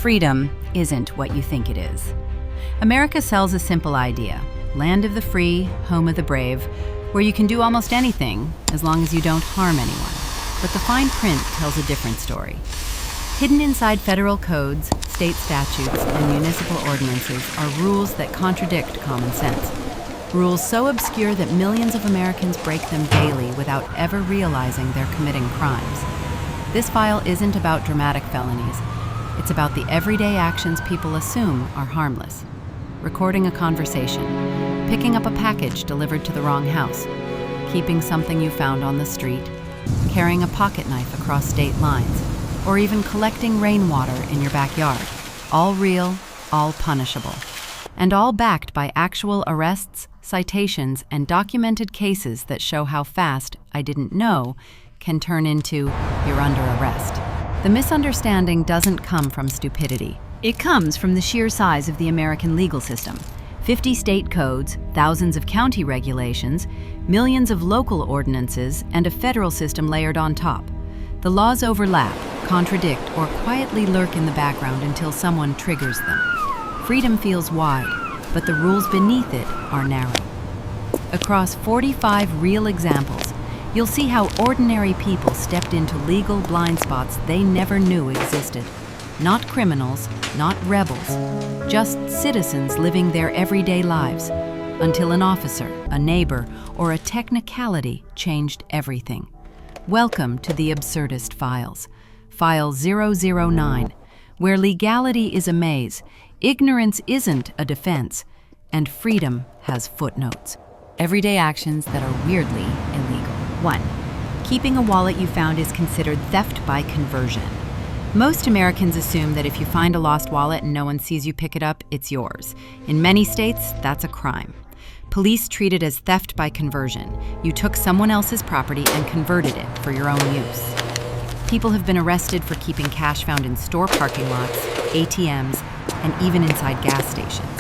Freedom isn't what you think it is. America sells a simple idea: land of the free, home of the brave, where you can do almost anything as long as you don't harm anyone. But the fine print tells a different story. Hidden inside federal codes, state statutes, and municipal ordinances are rules that contradict common sense. Rules so obscure that millions of Americans break them daily without ever realizing they're committing crimes. This file isn't about dramatic felonies. It's about the everyday actions people assume are harmless. Recording a conversation, picking up a package delivered to the wrong house, keeping something you found on the street, carrying a pocket knife across state lines, or even collecting rainwater in your backyard. All real, all punishable, and all backed by actual arrests, citations, and documented cases that show how fast "I didn't know" can turn into "you're under arrest." The misunderstanding doesn't come from stupidity. It comes from the sheer size of the American legal system. 50 state codes, thousands of county regulations, millions of local ordinances, and a federal system layered on top. The laws overlap, contradict, or quietly lurk in the background until someone triggers them. Freedom feels wide, but the rules beneath it are narrow. Across 45 real examples, you'll see how ordinary people stepped into legal blind spots they never knew existed. Not criminals, not rebels, just citizens living their everyday lives, until an officer, a neighbor, or a technicality changed everything. Welcome to the Absurdist Files, File 009, where legality is a maze, ignorance isn't a defense, and freedom has footnotes. Everyday actions that are weirdly illegal. 1. Keeping a wallet you found is considered theft by conversion. Most Americans assume that if you find a lost wallet and no one sees you pick it up, it's yours. In many states, that's a crime. Police treat it as theft by conversion. You took someone else's property and converted it for your own use. People have been arrested for keeping cash found in store parking lots, ATMs, and even inside gas stations.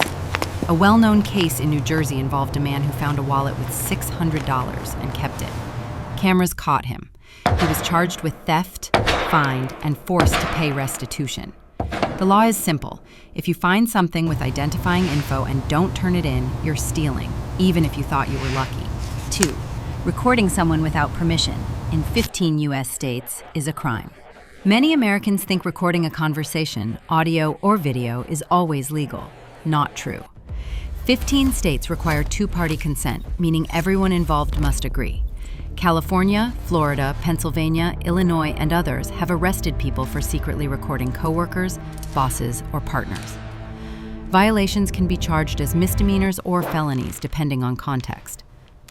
A well-known case in New Jersey involved a man who found a wallet with $600 and kept it. Cameras caught him. He was charged with theft, fined, and forced to pay restitution. The law is simple. If you find something with identifying info and don't turn it in, you're stealing, even if you thought you were lucky. 2. Recording someone without permission, in 15 U.S. states, is a crime. Many Americans think recording a conversation, audio or video, is always legal. Not true. 15 states require two-party consent, meaning everyone involved must agree. California, Florida, Pennsylvania, Illinois, and others have arrested people for secretly recording coworkers, bosses, or partners. Violations can be charged as misdemeanors or felonies, depending on context.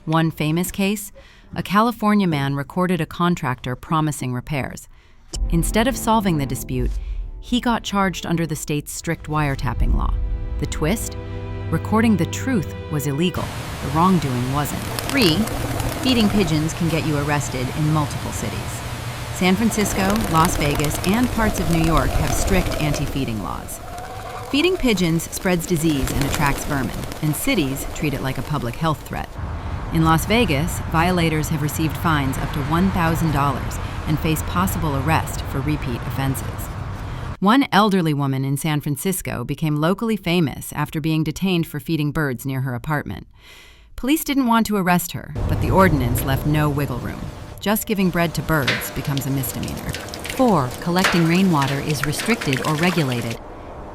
One famous case, a California man recorded a contractor promising repairs. Instead of solving the dispute, he got charged under the state's strict wiretapping law. The twist? Recording the truth was illegal. The wrongdoing wasn't. 3. Feeding pigeons can get you arrested in multiple cities. San Francisco, Las Vegas, and parts of New York have strict anti-feeding laws. Feeding pigeons spreads disease and attracts vermin, and cities treat it like a public health threat. In Las Vegas, violators have received fines up to $1,000 and face possible arrest for repeat offenses. One elderly woman in San Francisco became locally famous after being detained for feeding birds near her apartment. Police didn't want to arrest her, but the ordinance left no wiggle room. Just giving bread to birds becomes a misdemeanor. 4. Collecting rainwater is restricted or regulated.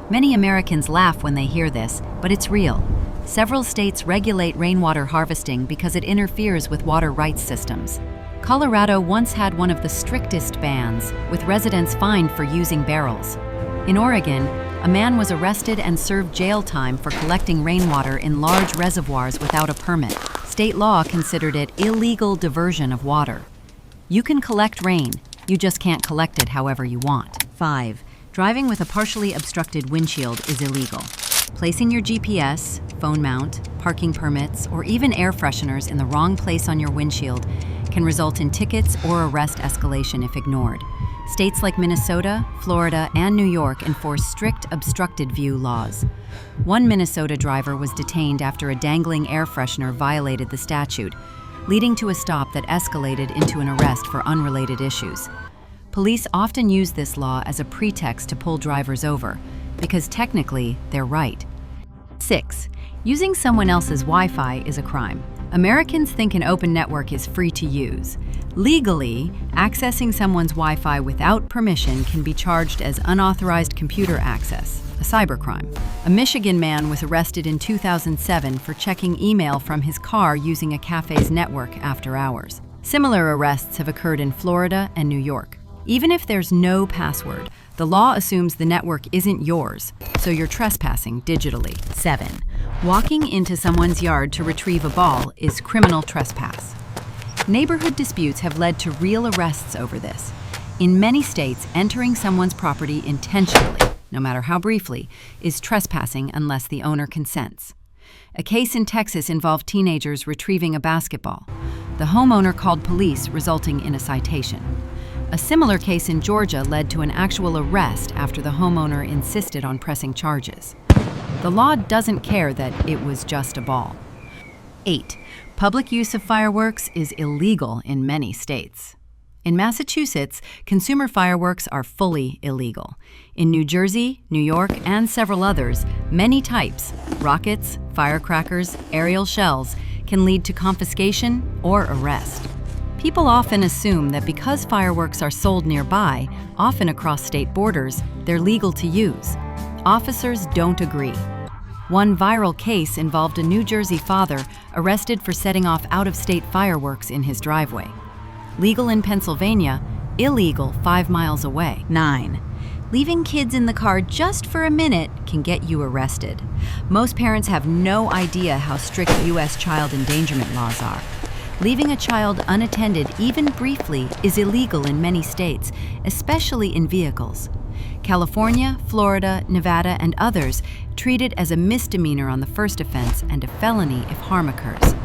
Many Americans laugh when they hear this, but it's real. Several states regulate rainwater harvesting because it interferes with water rights systems. Colorado once had one of the strictest bans, with residents fined for using barrels. In Oregon, a man was arrested and served jail time for collecting rainwater in large reservoirs without a permit. State law considered it illegal diversion of water. You can collect rain, you just can't collect it however you want. 5. Driving with a partially obstructed windshield is illegal. Placing your GPS, phone mount, parking permits, or even air fresheners in the wrong place on your windshield can result in tickets or arrest escalation if ignored. States like Minnesota, Florida, and New York enforce strict obstructed view laws. One Minnesota driver was detained after a dangling air freshener violated the statute, leading to a stop that escalated into an arrest for unrelated issues. Police often use this law as a pretext to pull drivers over, because technically they're right. 6. Using someone else's Wi-Fi is a crime. Americans think an open network is free to use. Legally, accessing someone's Wi-Fi without permission can be charged as unauthorized computer access, a cybercrime. A Michigan man was arrested in 2007 for checking email from his car using a cafe's network after hours. Similar arrests have occurred in Florida and New York. Even if there's no password, the law assumes the network isn't yours, so you're trespassing digitally. 7. Walking into someone's yard to retrieve a ball is criminal trespass. Neighborhood disputes have led to real arrests over this. In many states, entering someone's property intentionally, no matter how briefly, is trespassing unless the owner consents. A case in Texas involved teenagers retrieving a basketball. The homeowner called police, resulting in a citation. A similar case in Georgia led to an actual arrest after the homeowner insisted on pressing charges. The law doesn't care that it was just a ball. 8. Public use of fireworks is illegal in many states. In Massachusetts, consumer fireworks are fully illegal. In New Jersey, New York, and several others, many types, rockets, firecrackers, aerial shells, can lead to confiscation or arrest. People often assume that because fireworks are sold nearby, often across state borders, they're legal to use. Officers don't agree. One viral case involved a New Jersey father arrested for setting off out-of-state fireworks in his driveway. Legal in Pennsylvania, illegal 5 miles away. 9. Leaving kids in the car just for a minute can get you arrested. Most parents have no idea how strict U.S. child endangerment laws are. Leaving a child unattended, even briefly, is illegal in many states, especially in vehicles. California, Florida, Nevada, and others treat it as a misdemeanor on the first offense and a felony if harm occurs.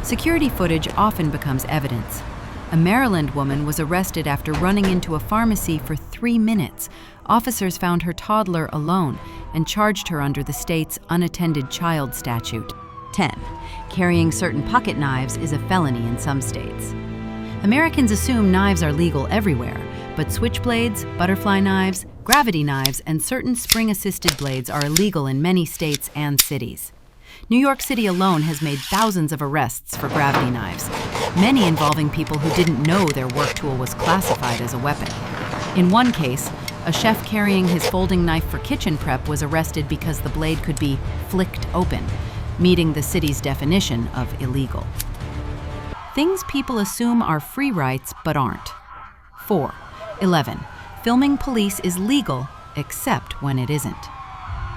Security footage often becomes evidence. A Maryland woman was arrested after running into a pharmacy for 3 minutes. Officers found her toddler alone and charged her under the state's unattended child statute. 10. Carrying certain pocket knives is a felony in some states. Americans assume knives are legal everywhere, but switchblades, butterfly knives, gravity knives, and certain spring-assisted blades are illegal in many states and cities. New York City alone has made thousands of arrests for gravity knives, many involving people who didn't know their work tool was classified as a weapon. In one case, a chef carrying his folding knife for kitchen prep was arrested because the blade could be flicked open, meeting the city's definition of illegal. Things people assume are free rights but aren't. 4. 11. Filming police is legal, except when it isn't.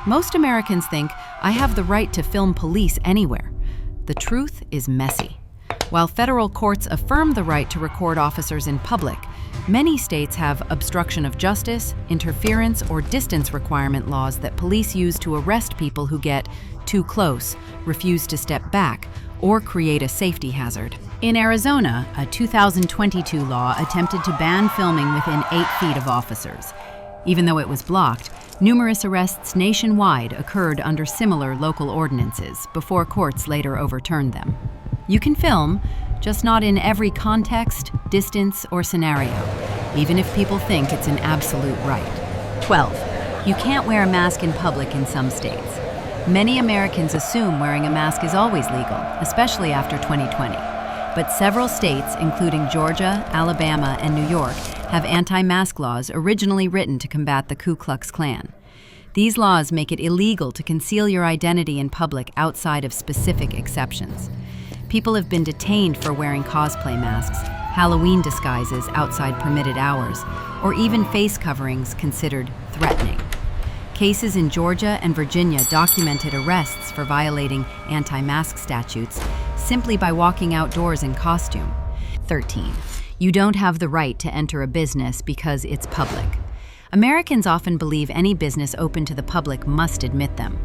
Most Americans think, I have the right to film police anywhere. The truth is messy. While federal courts affirm the right to record officers in public, many states have obstruction of justice, interference, or distance requirement laws that police use to arrest people who get too close, refuse to step back, or create a safety hazard. In Arizona, a 2022 law attempted to ban filming within 8 feet of officers. Even though it was blocked, numerous arrests nationwide occurred under similar local ordinances before courts later overturned them. You can film, just not in every context, distance, or scenario, even if people think it's an absolute right. 12. You can't wear a mask in public in some states. Many Americans assume wearing a mask is always legal, especially after 2020. But several states, including Georgia, Alabama, and New York, have anti-mask laws originally written to combat the Ku Klux Klan. These laws make it illegal to conceal your identity in public outside of specific exceptions. People have been detained for wearing cosplay masks, Halloween disguises outside permitted hours, or even face coverings considered threatening. Cases in Georgia and Virginia documented arrests for violating anti-mask statutes simply by walking outdoors in costume. 13. You don't have the right to enter a business because it's public. Americans often believe any business open to the public must admit them.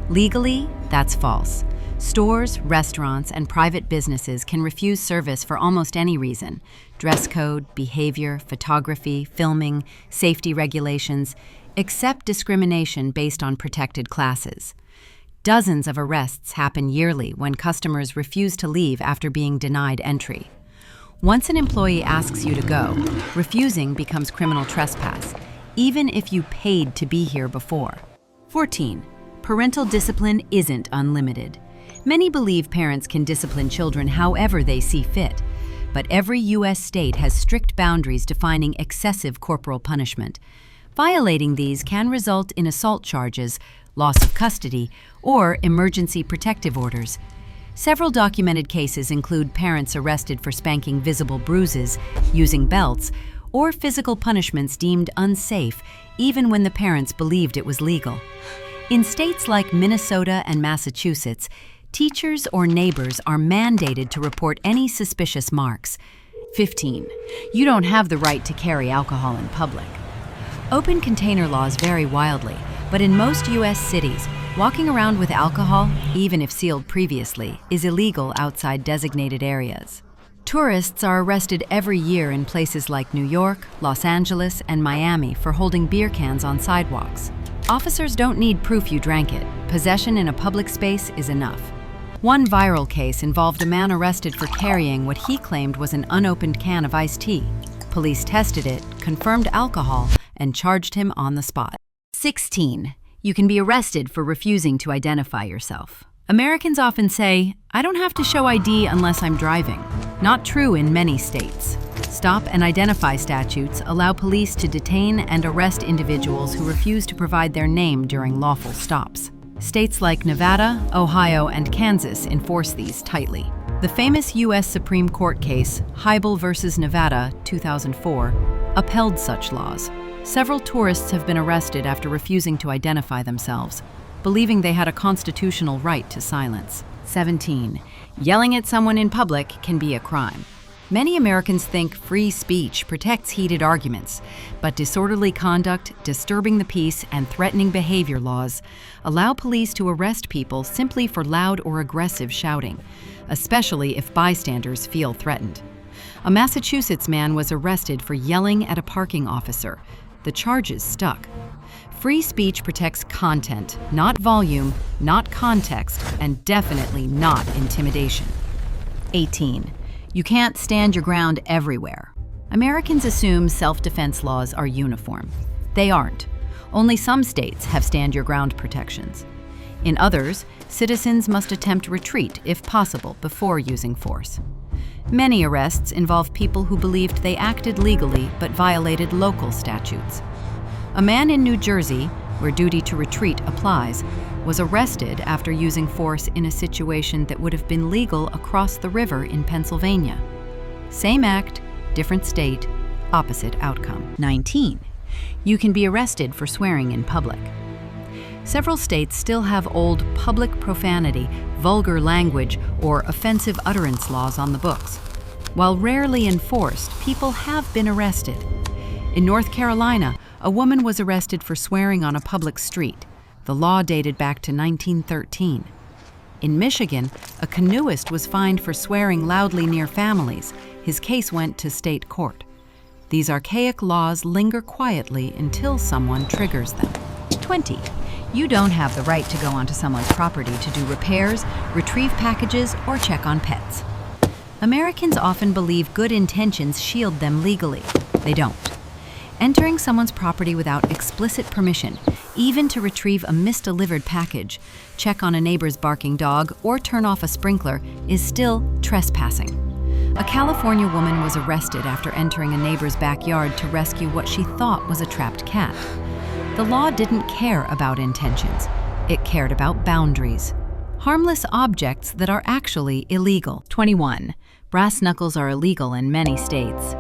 Legally, that's false. Stores, restaurants, and private businesses can refuse service for almost any reason: dress code, behavior, photography, filming, safety regulations, except discrimination based on protected classes. Dozens of arrests happen yearly when customers refuse to leave after being denied entry. Once an employee asks you to go, refusing becomes criminal trespass, even if you paid to be here before. 14. Parental discipline isn't unlimited. Many believe parents can discipline children however they see fit, but every U.S. state has strict boundaries defining excessive corporal punishment. Violating these can result in assault charges, loss of custody, or emergency protective orders. Several documented cases include parents arrested for spanking visible bruises, using belts, or physical punishments deemed unsafe even when the parents believed it was legal. In states like Minnesota and Massachusetts, teachers or neighbors are mandated to report any suspicious marks. 15. You don't have the right to carry alcohol in public. Open container laws vary wildly, but in most U.S. cities, walking around with alcohol, even if sealed previously, is illegal outside designated areas. Tourists are arrested every year in places like New York, Los Angeles, and Miami for holding beer cans on sidewalks. Officers don't need proof you drank it. Possession in a public space is enough. One viral case involved a man arrested for carrying what he claimed was an unopened can of iced tea. Police tested it, confirmed alcohol, and charged him on the spot. 16. You can be arrested for refusing to identify yourself. Americans often say, "I don't have to show ID unless I'm driving." Not true in many states. Stop and identify statutes allow police to detain and arrest individuals who refuse to provide their name during lawful stops. States like Nevada, Ohio, and Kansas enforce these tightly. The famous U.S. Supreme Court case, Hybel v. Nevada, 2004, upheld such laws. Several tourists have been arrested after refusing to identify themselves, believing they had a constitutional right to silence. 17. Yelling at someone in public can be a crime. Many Americans think free speech protects heated arguments, but disorderly conduct, disturbing the peace, and threatening behavior laws allow police to arrest people simply for loud or aggressive shouting, especially if bystanders feel threatened. A Massachusetts man was arrested for yelling at a parking officer. The charges stuck. Free speech protects content, not volume, not context, and definitely not intimidation. 18. You can't stand your ground everywhere. Americans assume self-defense laws are uniform. They aren't. Only some states have stand-your-ground protections. In others, citizens must attempt retreat if possible before using force. Many arrests involve people who believed they acted legally but violated local statutes. A man in New Jersey, where duty to retreat applies, was arrested after using force in a situation that would have been legal across the river in Pennsylvania. Same act, different state, opposite outcome. 19. You can be arrested for swearing in public. Several states still have old public profanity, vulgar language, or offensive utterance laws on the books. While rarely enforced, people have been arrested. In North Carolina, a woman was arrested for swearing on a public street. The law dated back to 1913. In Michigan, a canoeist was fined for swearing loudly near families. His case went to state court. These archaic laws linger quietly until someone triggers them. 20. You don't have the right to go onto someone's property to do repairs, retrieve packages, or check on pets. Americans often believe good intentions shield them legally. They don't. Entering someone's property without explicit permission, even to retrieve a misdelivered package, check on a neighbor's barking dog, or turn off a sprinkler, is still trespassing. A California woman was arrested after entering a neighbor's backyard to rescue what she thought was a trapped cat. The law didn't care about intentions. It cared about boundaries. Harmless objects that are actually illegal. 21. Brass knuckles are illegal in many states.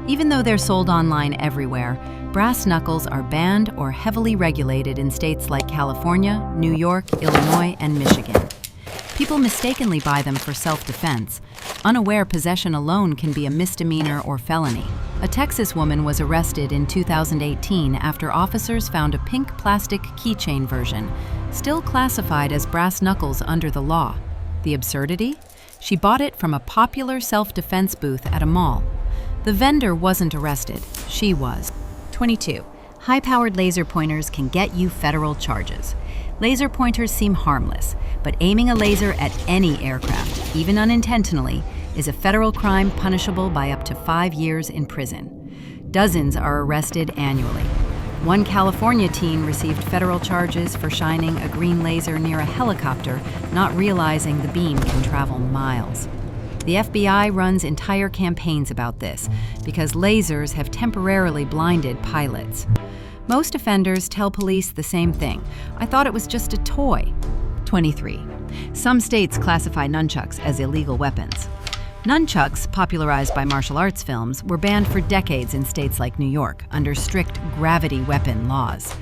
Even though they're sold online everywhere, brass knuckles are banned or heavily regulated in states like California, New York, Illinois, and Michigan. People mistakenly buy them for self-defense. Unaware possession alone can be a misdemeanor or felony. A Texas woman was arrested in 2018 after officers found a pink plastic keychain version, still classified as brass knuckles under the law. The absurdity? She bought it from a popular self-defense booth at a mall. The vendor wasn't arrested. She was. 22. High-powered laser pointers can get you federal charges. Laser pointers seem harmless, but aiming a laser at any aircraft, even unintentionally, is a federal crime punishable by up to 5 years in prison. Dozens are arrested annually. One California teen received federal charges for shining a green laser near a helicopter, not realizing the beam can travel miles. The FBI runs entire campaigns about this because lasers have temporarily blinded pilots. Most offenders tell police the same thing. I thought it was just a toy. 23. Some states classify nunchucks as illegal weapons. Nunchucks, popularized by martial arts films, were banned for decades in states like New York under strict gravity weapon laws.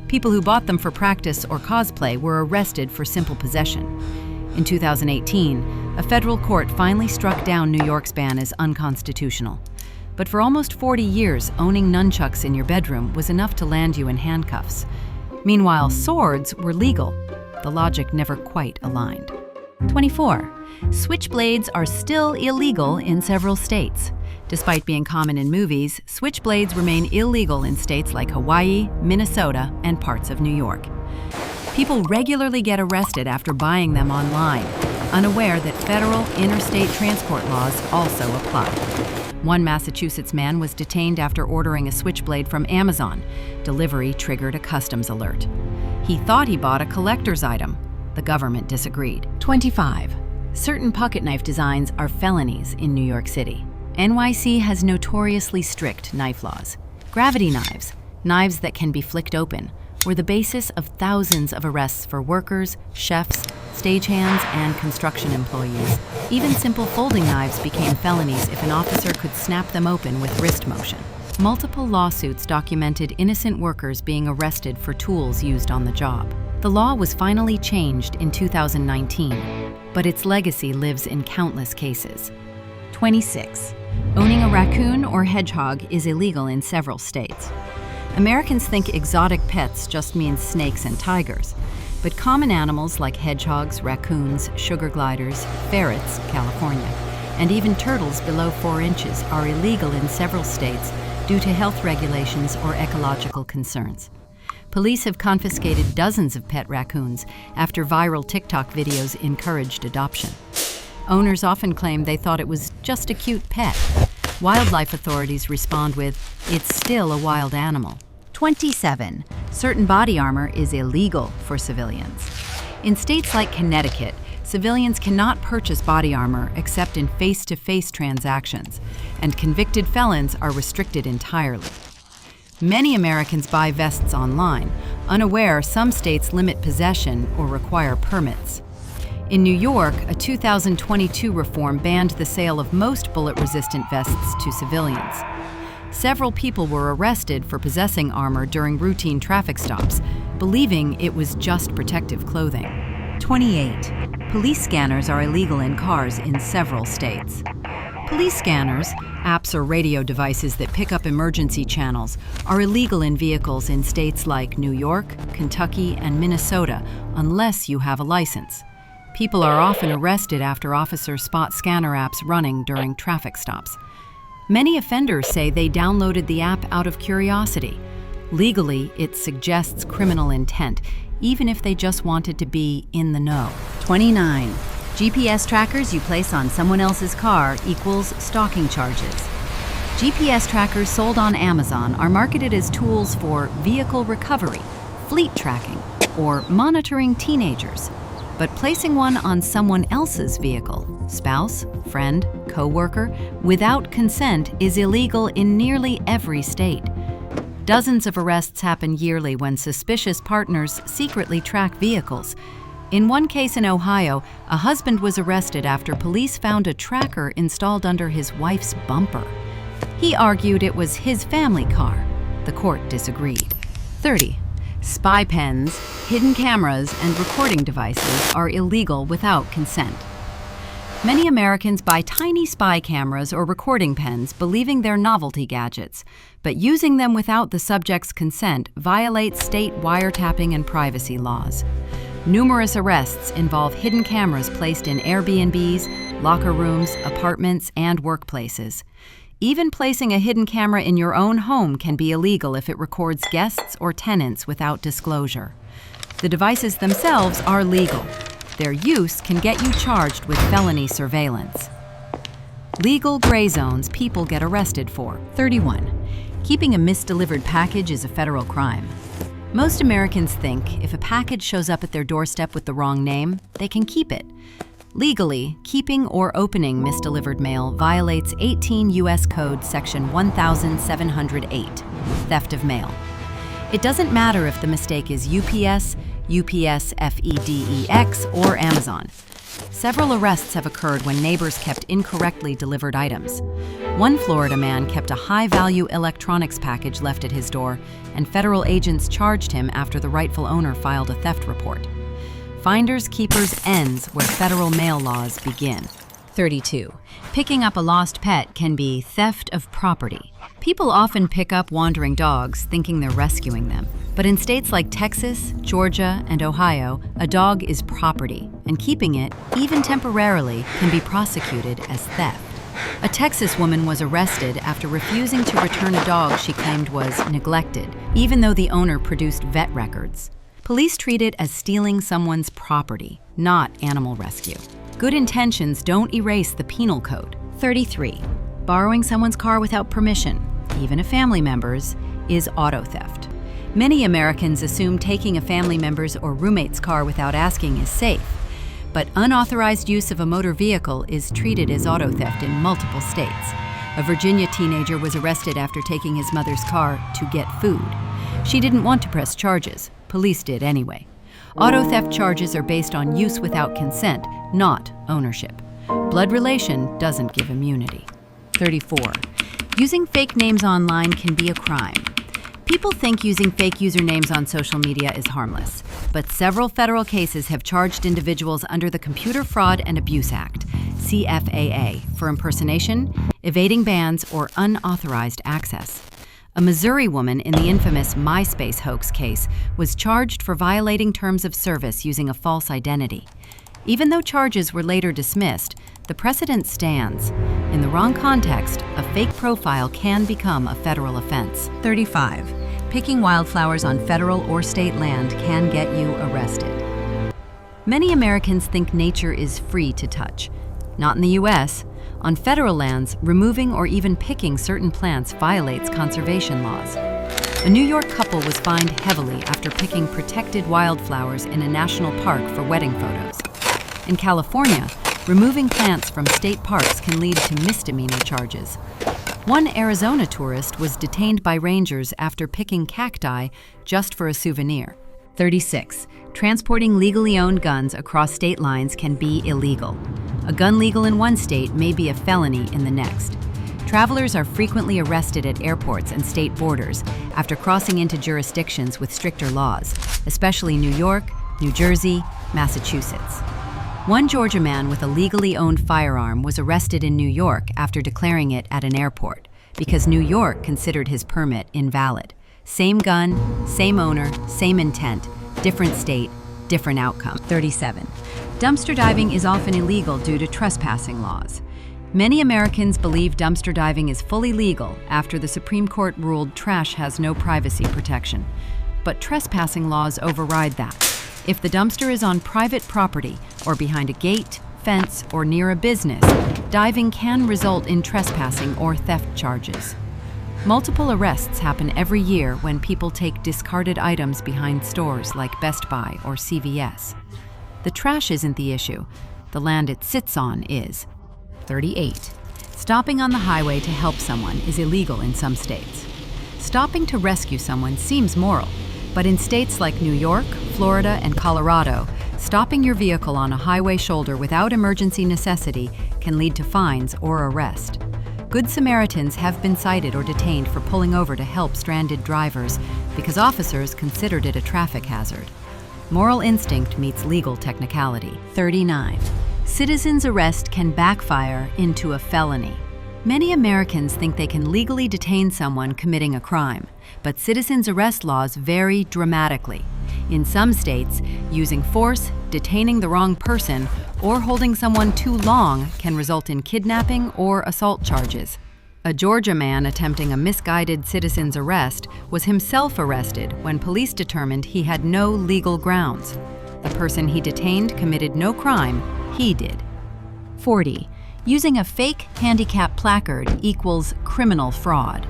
People who bought them for practice or cosplay were arrested for simple possession. In 2018, a federal court finally struck down New York's ban as unconstitutional. But for almost 40 years, owning nunchucks in your bedroom was enough to land you in handcuffs. Meanwhile, swords were legal. The logic never quite aligned. 24. Switchblades are still illegal in several states. Despite being common in movies, switchblades remain illegal in states like Hawaii, Minnesota, and parts of New York. People regularly get arrested after buying them online, unaware that federal interstate transport laws also apply. One Massachusetts man was detained after ordering a switchblade from Amazon. Delivery triggered a customs alert. He thought he bought a collector's item. The government disagreed. 25. Certain pocket knife designs are felonies in New York City. NYC has notoriously strict knife laws. Gravity knives, knives that can be flicked open, were the basis of thousands of arrests for workers, chefs, stagehands, and construction employees. Even simple folding knives became felonies if an officer could snap them open with wrist motion. Multiple lawsuits documented innocent workers being arrested for tools used on the job. The law was finally changed in 2019, but its legacy lives in countless cases. 26. Owning a raccoon or hedgehog is illegal in several states. Americans think exotic pets just means snakes and tigers, but common animals like hedgehogs, raccoons, sugar gliders, ferrets, California, and even turtles below 4 inches are illegal in several states due to health regulations or ecological concerns. Police have confiscated dozens of pet raccoons after viral TikTok videos encouraged adoption. Owners often claim they thought it was just a cute pet. Wildlife authorities respond with, "It's still a wild animal." 27. Certain body armor is illegal for civilians. In states like Connecticut, civilians cannot purchase body armor except in face-to-face transactions, and convicted felons are restricted entirely. Many Americans buy vests online, unaware some states limit possession or require permits. In New York, a 2022 reform banned the sale of most bullet-resistant vests to civilians. Several people were arrested for possessing armor during routine traffic stops, believing it was just protective clothing. 28. Police scanners are illegal in cars in several states. Police scanners, apps or radio devices that pick up emergency channels, are illegal in vehicles in states like New York, Kentucky, and Minnesota, unless you have a license. People are often arrested after officers spot scanner apps running during traffic stops. Many offenders say they downloaded the app out of curiosity. Legally, it suggests criminal intent, even if they just wanted to be in the know. 29. GPS trackers you place on someone else's car equals stalking charges. GPS trackers sold on Amazon are marketed as tools for vehicle recovery, fleet tracking, or monitoring teenagers. But placing one on someone else's vehicle, spouse, friend, co-worker, without consent is illegal in nearly every state. Dozens of arrests happen yearly when suspicious partners secretly track vehicles. In one case in Ohio, a husband was arrested after police found a tracker installed under his wife's bumper. He argued it was his family car. The court disagreed. 30. Spy pens, hidden cameras, and recording devices are illegal without consent. Many Americans buy tiny spy cameras or recording pens believing they're novelty gadgets, but using them without the subject's consent violates state wiretapping and privacy laws. Numerous arrests involve hidden cameras placed in Airbnbs, locker rooms, apartments, and workplaces. Even placing a hidden camera in your own home can be illegal if it records guests or tenants without disclosure. The devices themselves are legal. Their use can get you charged with felony surveillance. Legal gray zones people get arrested for. 31. Keeping a misdelivered package is a federal crime. Most Americans think if a package shows up at their doorstep with the wrong name, they can keep it. Legally, keeping or opening misdelivered mail violates 18 U.S. Code Section 1708, theft of mail. It doesn't matter if the mistake is UPS, FedEx, or Amazon. Several arrests have occurred when neighbors kept incorrectly delivered items. One Florida man kept a high-value electronics package left at his door, and federal agents charged him after the rightful owner filed a theft report. Finders keepers ends where federal mail laws begin. 32. Picking up a lost pet can be theft of property. People often pick up wandering dogs thinking they're rescuing them. But in states like Texas, Georgia, and Ohio, a dog is property, and keeping it, even temporarily, can be prosecuted as theft. A Texas woman was arrested after refusing to return a dog she claimed was neglected, even though the owner produced vet records. Police treat it as stealing someone's property, not animal rescue. Good intentions don't erase the penal code. 33. Borrowing someone's car without permission, even a family member's, is auto theft. Many Americans assume taking a family member's or roommate's car without asking is safe, but unauthorized use of a motor vehicle is treated as auto theft in multiple states. A Virginia teenager was arrested after taking his mother's car to get food. She didn't want to press charges. Police did anyway. Auto theft charges are based on use without consent, not ownership. Blood relation doesn't give immunity. 34. Using fake names online can be a crime. People think using fake usernames on social media is harmless, but several federal cases have charged individuals under the Computer Fraud and Abuse Act, CFAA, for impersonation, evading bans, or unauthorized access. A Missouri woman in the infamous MySpace hoax case was charged for violating terms of service using a false identity. Even though charges were later dismissed, the precedent stands. In the wrong context, a fake profile can become a federal offense. 35. Picking wildflowers on federal or state land can get you arrested. Many Americans think nature is free to touch. Not in the U.S. On federal lands, removing or even picking certain plants violates conservation laws. A New York couple was fined heavily after picking protected wildflowers in a national park for wedding photos. In California, removing plants from state parks can lead to misdemeanor charges. One Arizona tourist was detained by rangers after picking cacti just for a souvenir. 36. Transporting legally owned guns across state lines can be illegal. A gun legal in one state may be a felony in the next. Travelers are frequently arrested at airports and state borders after crossing into jurisdictions with stricter laws, especially New York, New Jersey, Massachusetts. One Georgia man with a legally owned firearm was arrested in New York after declaring it at an airport because New York considered his permit invalid. Same gun, same owner, same intent, different state, different outcome. 37. Dumpster diving is often illegal due to trespassing laws. Many Americans believe dumpster diving is fully legal after the Supreme Court ruled trash has no privacy protection. But trespassing laws override that. If the dumpster is on private property or behind a gate, fence, or near a business, diving can result in trespassing or theft charges. Multiple arrests happen every year when people take discarded items behind stores like Best Buy or CVS. The trash isn't the issue. The land it sits on is. 38. Stopping on the highway to help someone is illegal in some states. Stopping to rescue someone seems moral, but in states like New York, Florida, and Colorado, stopping your vehicle on a highway shoulder without emergency necessity can lead to fines or arrest. Good Samaritans have been cited or detained for pulling over to help stranded drivers because officers considered it a traffic hazard. Moral instinct meets legal technicality. 39. Citizens' arrest can backfire into a felony. Many Americans think they can legally detain someone committing a crime, but citizens' arrest laws vary dramatically. In some states, using force, detaining the wrong person, or holding someone too long can result in kidnapping or assault charges. A Georgia man attempting a misguided citizen's arrest was himself arrested when police determined he had no legal grounds. The person he detained committed no crime, he did. 40. Using a fake handicap placard equals criminal fraud.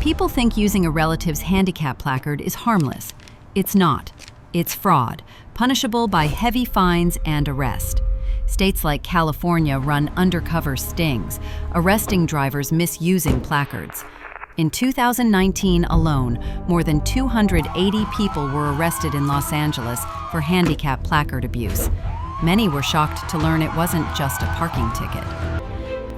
People think using a relative's handicap placard is harmless. It's not. It's fraud, punishable by heavy fines and arrest. States like California run undercover stings, arresting drivers misusing placards. In 2019 alone, more than 280 people were arrested in Los Angeles for handicap placard abuse. Many were shocked to learn it wasn't just a parking ticket.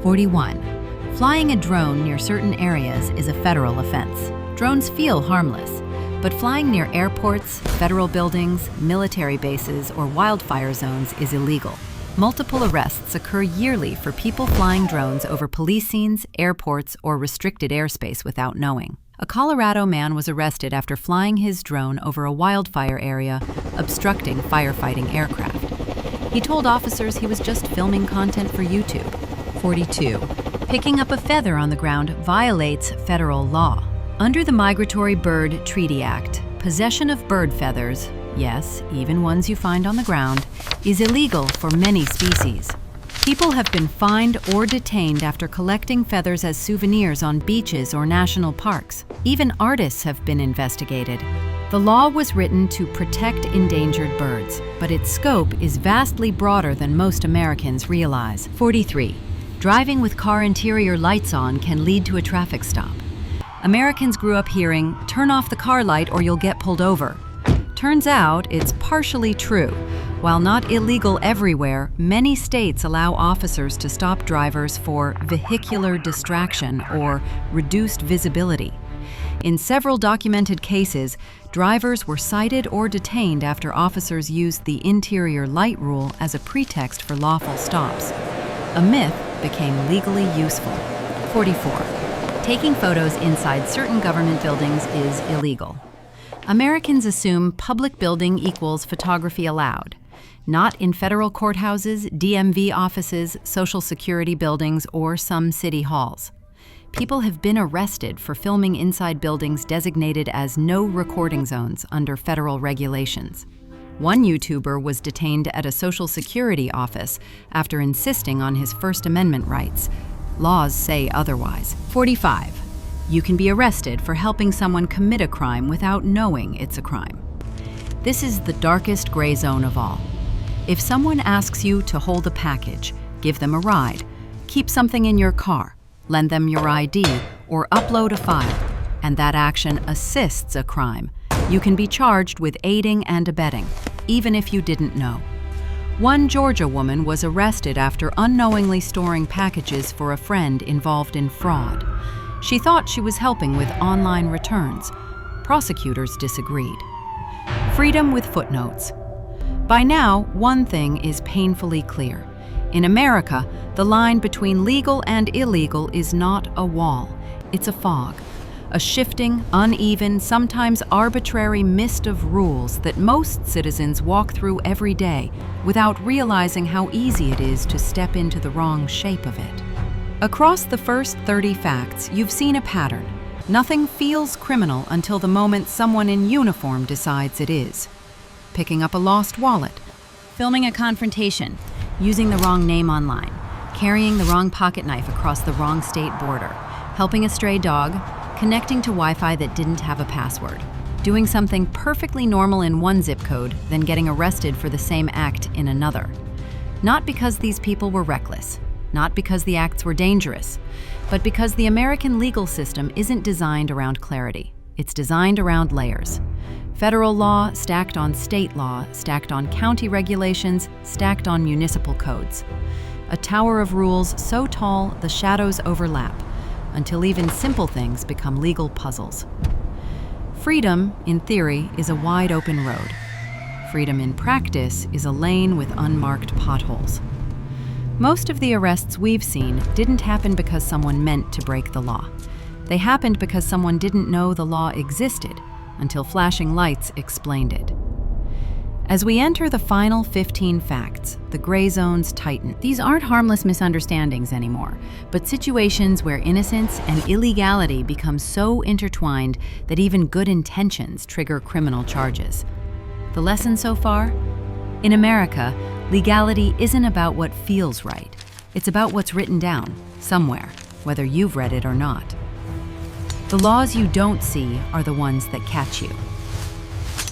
41. Flying a drone near certain areas is a federal offense. Drones feel harmless, but flying near airports, federal buildings, military bases, or wildfire zones is illegal. Multiple arrests occur yearly for people flying drones over police scenes, airports, or restricted airspace without knowing. A Colorado man was arrested after flying his drone over a wildfire area, obstructing firefighting aircraft. He told officers he was just filming content for YouTube. 42. Picking up a feather on the ground violates federal law. Under the Migratory Bird Treaty Act, possession of bird feathers, yes, even ones you find on the ground, is illegal for many species. People have been fined or detained after collecting feathers as souvenirs on beaches or national parks. Even artists have been investigated. The law was written to protect endangered birds, but its scope is vastly broader than most Americans realize. 43. Driving with car interior lights on can lead to a traffic stop. Americans grew up hearing, "Turn off the car light or you'll get pulled over." Turns out it's partially true. While not illegal everywhere, many states allow officers to stop drivers for vehicular distraction or reduced visibility. In several documented cases, drivers were cited or detained after officers used the interior light rule as a pretext for lawful stops. A myth became legally useful. 44. Taking photos inside certain government buildings is illegal. Americans assume public building equals photography allowed. Not in federal courthouses, DMV offices, Social Security buildings, or some city halls. People have been arrested for filming inside buildings designated as no recording zones under federal regulations. One YouTuber was detained at a Social Security office after insisting on his First Amendment rights. Laws say otherwise. 45. You can be arrested for helping someone commit a crime without knowing it's a crime. This is the darkest gray zone of all. If someone asks you to hold a package, give them a ride, keep something in your car, lend them your ID, or upload a file, and that action assists a crime, you can be charged with aiding and abetting, even if you didn't know. One Georgia woman was arrested after unknowingly storing packages for a friend involved in fraud. She thought she was helping with online returns. Prosecutors disagreed. Freedom with footnotes. By now, one thing is painfully clear. In America, the line between legal and illegal is not a wall, it's a fog. A shifting, uneven, sometimes arbitrary mist of rules that most citizens walk through every day without realizing how easy it is to step into the wrong shape of it. Across the first 30 facts, you've seen a pattern. Nothing feels criminal until the moment someone in uniform decides it is. Picking up a lost wallet, filming a confrontation, using the wrong name online, carrying the wrong pocket knife across the wrong state border, helping a stray dog, connecting to Wi-Fi that didn't have a password, doing something perfectly normal in one zip code, then getting arrested for the same act in another. Not because these people were reckless, not because the acts were dangerous, but because the American legal system isn't designed around clarity. It's designed around layers. Federal law stacked on state law, stacked on county regulations, stacked on municipal codes. A tower of rules so tall the shadows overlap, until even simple things become legal puzzles. Freedom, in theory, is a wide open road. Freedom in practice is a lane with unmarked potholes. Most of the arrests we've seen didn't happen because someone meant to break the law. They happened because someone didn't know the law existed until flashing lights explained it. As we enter the final 15 facts, the gray zones tighten. These aren't harmless misunderstandings anymore, but situations where innocence and illegality become so intertwined that even good intentions trigger criminal charges. The lesson so far? In America, legality isn't about what feels right. It's about what's written down, somewhere, whether you've read it or not. The laws you don't see are the ones that catch you.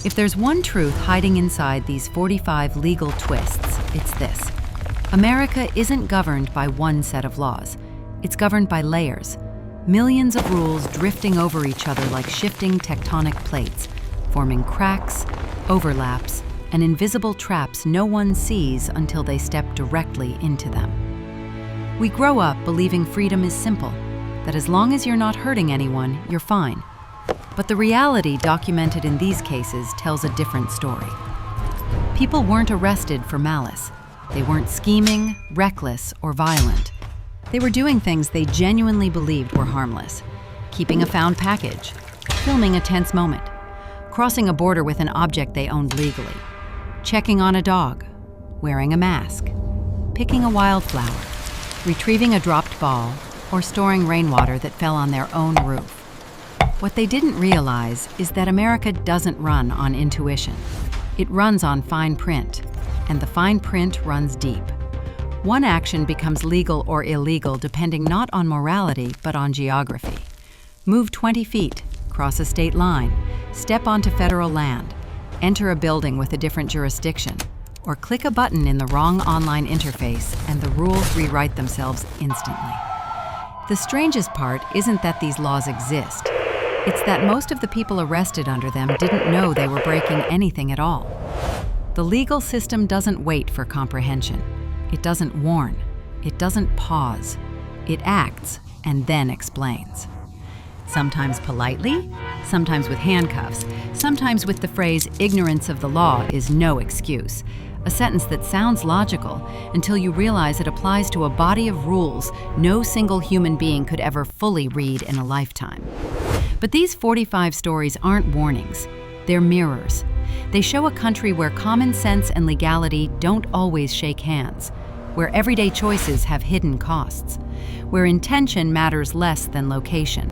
If there's one truth hiding inside these 45 legal twists, it's this. America isn't governed by one set of laws. It's governed by layers. Millions of rules drifting over each other like shifting tectonic plates, forming cracks, overlaps, and invisible traps no one sees until they step directly into them. We grow up believing freedom is simple, that as long as you're not hurting anyone, you're fine. But the reality documented in these cases tells a different story. People weren't arrested for malice. They weren't scheming, reckless, or violent. They were doing things they genuinely believed were harmless. Keeping a found package, filming a tense moment, crossing a border with an object they owned legally, checking on a dog, wearing a mask, picking a wildflower, retrieving a dropped ball, or storing rainwater that fell on their own roof. What they didn't realize is that America doesn't run on intuition. It runs on fine print, and the fine print runs deep. One action becomes legal or illegal depending not on morality, but on geography. Move 20 feet, cross a state line, step onto federal land, enter a building with a different jurisdiction, or click a button in the wrong online interface and the rules rewrite themselves instantly. The strangest part isn't that these laws exist. It's that most of the people arrested under them didn't know they were breaking anything at all. The legal system doesn't wait for comprehension. It doesn't warn. It doesn't pause. It acts and then explains. Sometimes politely, sometimes with handcuffs, sometimes with the phrase, "Ignorance of the law is no excuse," a sentence that sounds logical until you realize it applies to a body of rules no single human being could ever fully read in a lifetime. But these 45 stories aren't warnings. They're mirrors. They show a country where common sense and legality don't always shake hands, where everyday choices have hidden costs, where intention matters less than location,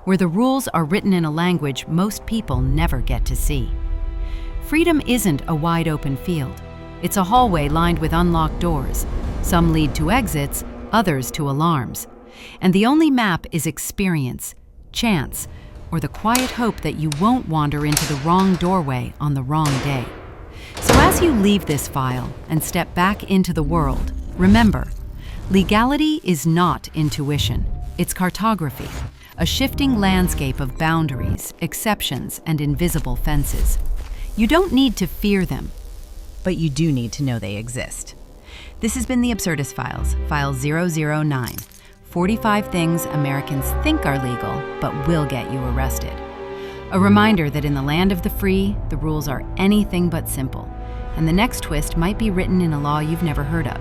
where the rules are written in a language most people never get to see. Freedom isn't a wide open field. It's a hallway lined with unlocked doors. Some lead to exits, others to alarms. And the only map is experience, chance, or the quiet hope that you won't wander into the wrong doorway on the wrong day. So as you leave this file and step back into the world, remember, legality is not intuition, it's cartography, a shifting landscape of boundaries, exceptions, and invisible fences. You don't need to fear them, but you do need to know they exist. This has been the Absurdist Files, File 009. 45 things Americans think are legal, but will get you arrested. A reminder that in the land of the free, the rules are anything but simple, and the next twist might be written in a law you've never heard of.